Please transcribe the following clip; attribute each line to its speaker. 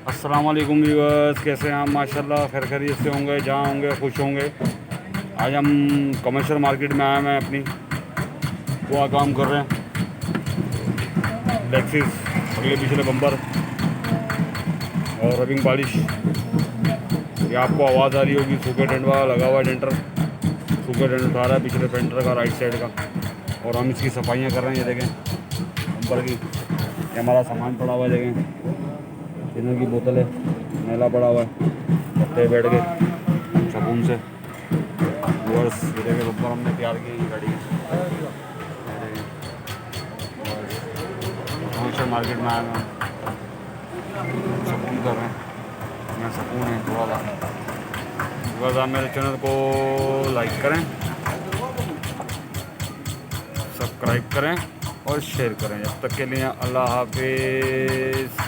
Speaker 1: अस्सलाम वालेकुम व्यूअर्स, कैसे हैं आप? माशाल्लाह खैर खैरियत से होंगे, जहाँ होंगे खुश होंगे। आज हम कमर्शियल मार्केट में आए हैं, अपनी वहाँ काम कर रहे हैं। लेक्सिस अगले पिछले बम्पर और रबिंग पॉलिश। ये आपको आवाज़ आ रही होगी, सूखे टेंट वाला लगा हुआ है डेंटर, सूखे टेंट उठा रहा है पिछले फेंडर का, राइट साइड का। और हम इसकी सफाइयाँ कर रहे हैं। ये देखें बम्पर की, ये हमारा सामान पड़ा हुआ है। देखें इनर की बोतल है, मैला पड़ा हुआ है, पत्ते बैठ के सुकून से। वर्स ये देखें बम्पर हमने तैयार की गाड़ी कमर्शियल मार्केट में आए हैं, सुकून कर रहे हैं। मैं सुकून है थोड़ा सा। बस आप मेरे चैनल को लाइक करें, सब्सक्राइब करें और शेयर करें। जब तक के लिए अल्लाह हाफिज़।